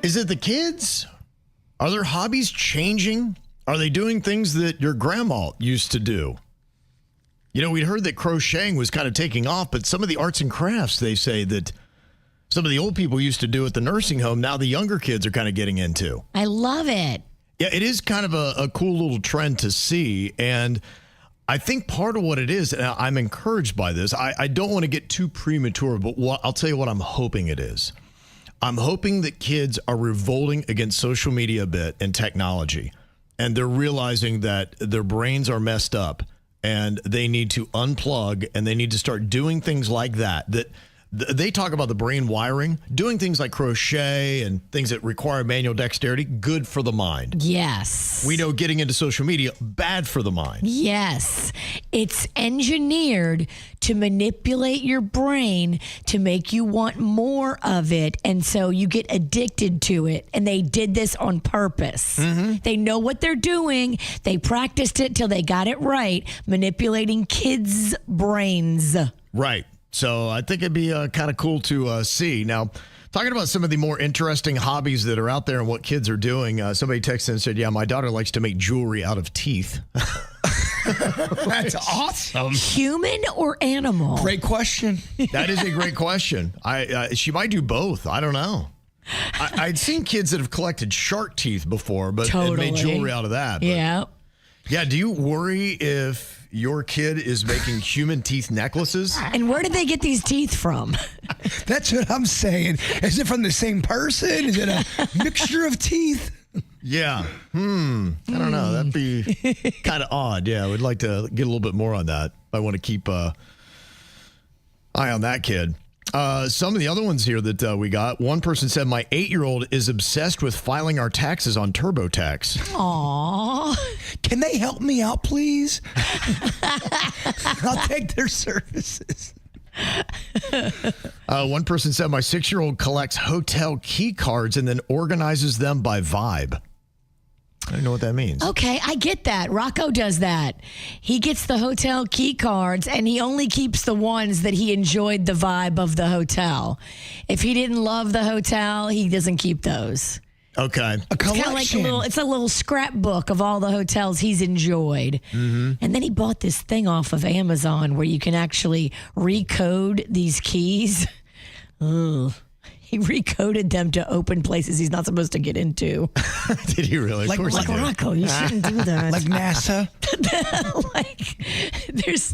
Is it the kids? Are their hobbies changing? Are they doing things that your grandma used to do? You know, we'd heard that crocheting was kind of taking off, but some of the arts and crafts, they say that some of the old people used to do at the nursing home, now the younger kids are kind of getting into. I love it. Yeah, it is kind of a cool little trend to see. And I think part of what it is, and I'm encouraged by this, I don't want to get too premature, but I'll tell you what I'm hoping it is. I'm hoping that kids are revolting against social media a bit and technology, and they're realizing that their brains are messed up and they need to unplug and they need to start doing things like that. They talk about the brain wiring, doing things like crochet and things that require manual dexterity, good for the mind. Yes. We know getting into social media, bad for the mind. Yes. It's engineered to manipulate your brain to make you want more of it. And so you get addicted to it. And they did this on purpose. Mm-hmm. They know what they're doing. They practiced it till they got it right, manipulating kids' brains. Right. So I think it'd be kind of cool to see. Now, talking about some of the more interesting hobbies that are out there and what kids are doing, somebody texted and said, yeah, my daughter likes to make jewelry out of teeth. That's awesome. Human or animal? Great question. That is a great question. She might do both. I don't know. I'd seen kids that have collected shark teeth before, but made jewelry out of that. But, yeah. Yeah, do you worry if your kid is making human teeth necklaces? And where did they get these teeth from? That's what I'm saying. Is it from the same person? Is it a mixture of teeth? Yeah. I don't know. That'd be kind of odd. Yeah, I would like to get a little bit more on that. I want to keep eye on that kid. Some of the other ones here that we got. One person said, my 8-year-old is obsessed with filing our taxes on TurboTax. Aww. Can they help me out, please? I'll take their services. One person said, my 6-year-old collects hotel key cards and then organizes them by vibe. I don't know what that means. Okay, I get that. Rocco does that. He gets the hotel key cards and he only keeps the ones that he enjoyed the vibe of the hotel. If he didn't love the hotel, he doesn't keep those. Okay. A collection. It's kind of like it's a little scrapbook of all the hotels he's enjoyed. Mm-hmm. And then he bought this thing off of Amazon where you can actually recode these keys. Ugh. He recoded them to open places he's not supposed to get into. Did he really? Like Rocco, you shouldn't do that. Like NASA? There's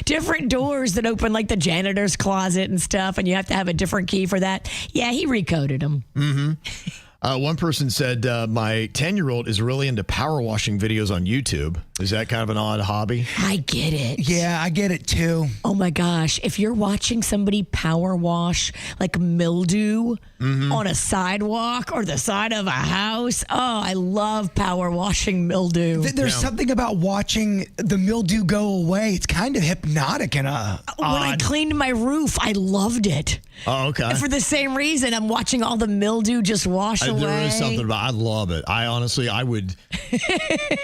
different doors that open like the janitor's closet and stuff, and you have to have a different key for that. Yeah, he recoded them. Mm-hmm. One person said, my 10-year-old is really into power washing videos on YouTube. Is that kind of an odd hobby? I get it. Yeah, I get it too. Oh my gosh. If you're watching somebody power wash like mildew on a sidewalk or the side of a house, oh, I love power washing mildew. There's something about watching the mildew go away. It's kind of hypnotic and odd. When I cleaned my roof, I loved it. Oh, okay. And for the same reason, I'm watching all the mildew just wash away. There is something about I love it. I honestly, I would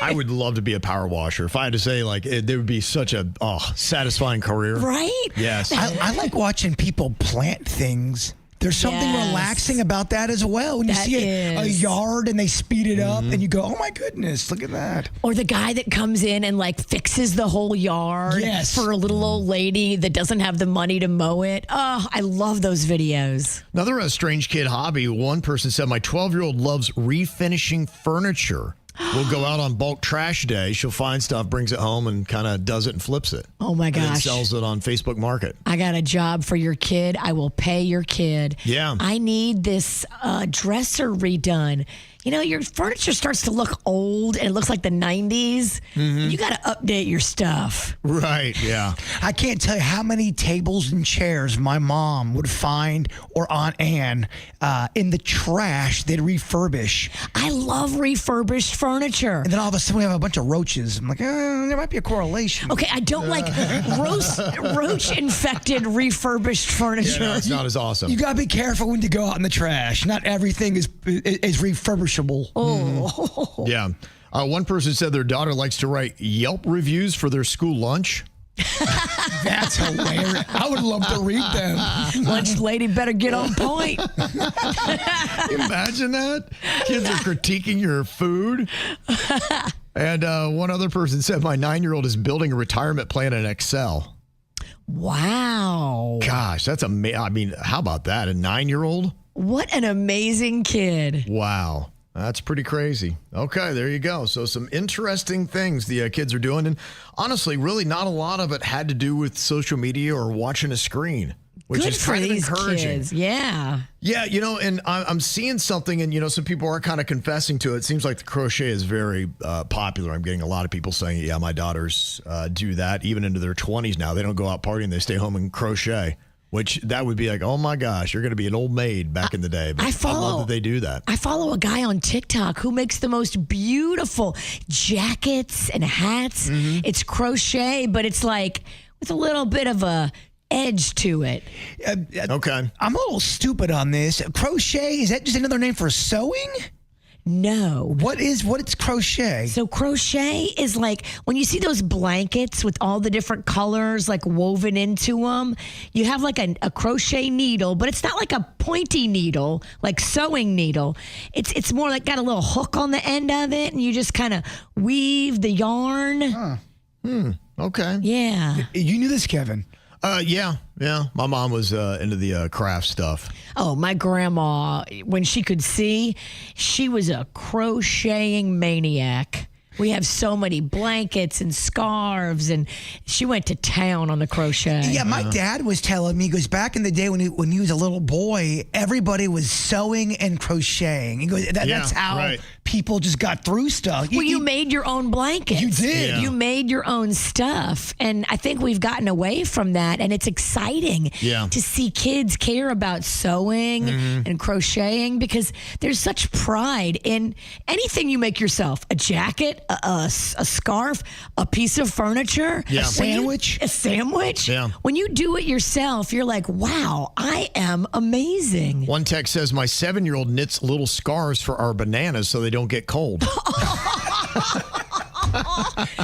love to be a power washer. If I had to say, there would be such a satisfying career. Right? Yes. I like watching people plant things. There's something relaxing about that as well. When you see a yard and they speed it up and you go, oh my goodness, look at that. Or the guy that comes in and fixes the whole yard for a little old lady that doesn't have the money to mow it. Oh, I love those videos. Another strange kid hobby. One person said, my 12-year-old loves refinishing furniture. We'll go out on bulk trash day. She'll find stuff, brings it home, and kind of does it and flips it. Oh, my gosh. And then sells it on Facebook Market. I got a job for your kid. I will pay your kid. Yeah. I need this dresser redone. You know, your furniture starts to look old and it looks like the 90s. Mm-hmm. You got to update your stuff. Right, yeah. I can't tell you how many tables and chairs my mom would find, or Aunt Ann, in the trash they'd refurbish. I love refurbished furniture. And then all of a sudden we have a bunch of roaches. I'm like, there might be a correlation. Okay, I don't like roach-infected refurbished furniture. Yeah, no, it's not as awesome. You got to be careful when you go out in the trash. Not everything is refurbishable. Oh. Yeah. One person said their daughter likes to write Yelp reviews for their school lunch. That's hilarious. I would love to read them. Lunch lady better get on point. Imagine that. Kids are critiquing your food. And one other person said, my 9-year-old is building a retirement plan in Excel. Wow. Gosh, that's amazing. I mean, how about that? A 9-year-old? What an amazing kid. Wow. That's pretty crazy. Okay, there you go. So some interesting things the kids are doing. And honestly, really not a lot of it had to do with social media or watching a screen, which Good is for kind of these encouraging. kids. Yeah. Yeah, and I'm seeing something, and, some people are kind of confessing to it. It seems like the crochet is very popular. I'm getting a lot of people saying, yeah, my daughters do that even into their 20s now. They don't go out partying. They stay home and crochet. Which that would be like, oh my gosh, you're going to be an old maid back in the day. But I love that they do that. I follow a guy on TikTok who makes the most beautiful jackets and hats. Mm-hmm. It's crochet, but it's like with a little bit of a edge to it. Okay. I'm a little stupid on this. Crochet, is that just another name for sewing? No. What is crochet? So crochet is like when you see those blankets with all the different colors like woven into them, you have like a crochet needle, but it's not like a pointy needle, like sewing needle. It's more like got a little hook on the end of it, and you just kind of weave the yarn. Huh. Okay. Yeah. You knew this, Kevin? Yeah. My mom was into the craft stuff. Oh, my grandma, when she could see, she was a crocheting maniac. We have so many blankets and scarves, and she went to town on the crochet. Yeah, my dad was telling me, he goes, back in the day when he was a little boy, everybody was sewing and crocheting. He goes, that's how people just got through stuff. Well, you made your own blankets. You did. Yeah. You made your own stuff. And I think we've gotten away from that. And it's exciting to see kids care about sewing and crocheting because there's such pride in anything you make yourself. A jacket, a scarf, a piece of furniture, a sandwich. A sandwich. Yeah. When you do it yourself, you're like, wow, I am amazing. One text says, my 7-year-old knits little scarves for our bananas so they don't get cold.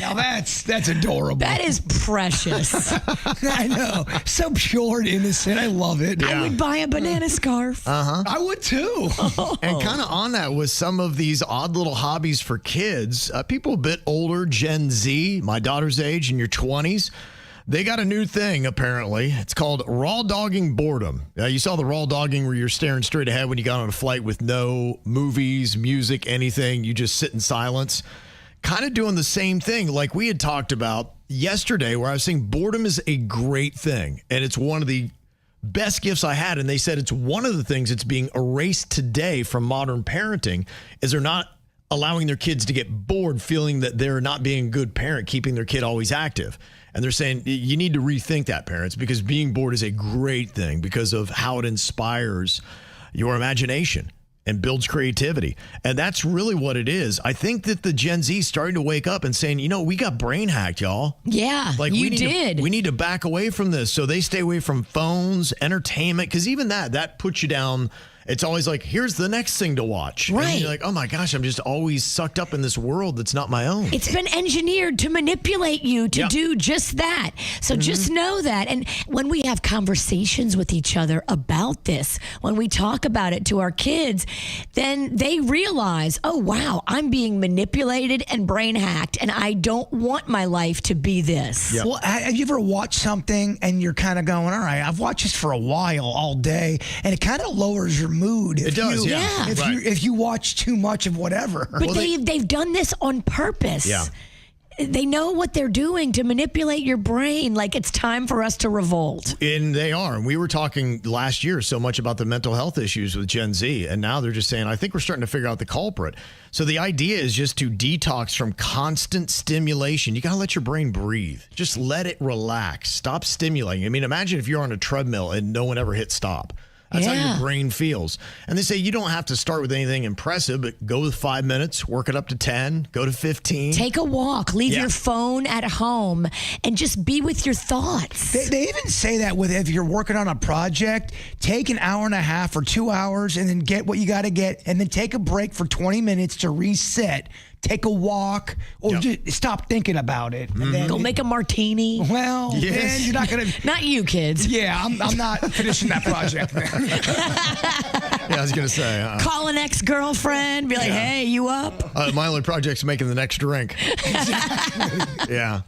Now that's adorable. That is precious. I know. So pure and innocent. I love it. I would buy a banana scarf. I would too. And kind of on that with some of these odd little hobbies for kids, people a bit older, Gen Z, my daughter's age, in your 20s, they got a new thing, apparently. It's called raw dogging boredom. You saw the raw dogging where you're staring straight ahead when you got on a flight with no movies, music, anything. You just sit in silence. Kind of doing the same thing like we had talked about yesterday, where I was saying boredom is a great thing. And it's one of the best gifts I had. And they said it's one of the things that's being erased today from modern parenting is they're not allowing their kids to get bored, feeling that they're not being a good parent, keeping their kid always active. And they're saying you need to rethink that, parents, because being bored is a great thing because of how it inspires your imagination and builds creativity. And that's really what it is. I think that the Gen Z is starting to wake up and saying, we got brain hacked, y'all. Yeah, like we need to back away from this. So they stay away from phones, entertainment, because even that puts you down. It's always like, here's the next thing to watch. Right. And you're like, oh my gosh, I'm just always sucked up in this world that's not my own. It's been engineered to manipulate you to do just that. So just know that. And when we have conversations with each other about this, when we talk about it to our kids, then they realize, oh, wow, I'm being manipulated and brain hacked, and I don't want my life to be this. Yep. Well, have you ever watched something and you're kind of going, all right, I've watched this for a while all day, and it kind of lowers your mood. It does, yeah. If you watch too much of whatever. But they've done this on purpose. Yeah. They know what they're doing to manipulate your brain. Like, it's time for us to revolt. And they are. And we were talking last year so much about the mental health issues with Gen Z. And now they're just saying, I think we're starting to figure out the culprit. So the idea is just to detox from constant stimulation. You got to let your brain breathe. Just let it relax. Stop stimulating. I mean, imagine if you're on a treadmill and no one ever hit stop. That's how your brain feels. And they say you don't have to start with anything impressive, but go with 5 minutes, work it up to 10, go to 15. Take a walk, leave your phone at home, and just be with your thoughts. They even say that with if you're working on a project, take an hour and a half or 2 hours and then get what you got to get, and then take a break for 20 minutes to reset take a walk, or just stop thinking about it. And then Go make a martini. Well, then you're not going to. Not you, kids. Yeah, I'm not finishing that project. Yeah, I was going to say. Call an ex-girlfriend. Be like, hey, you up? My only project's making the next drink. Yeah.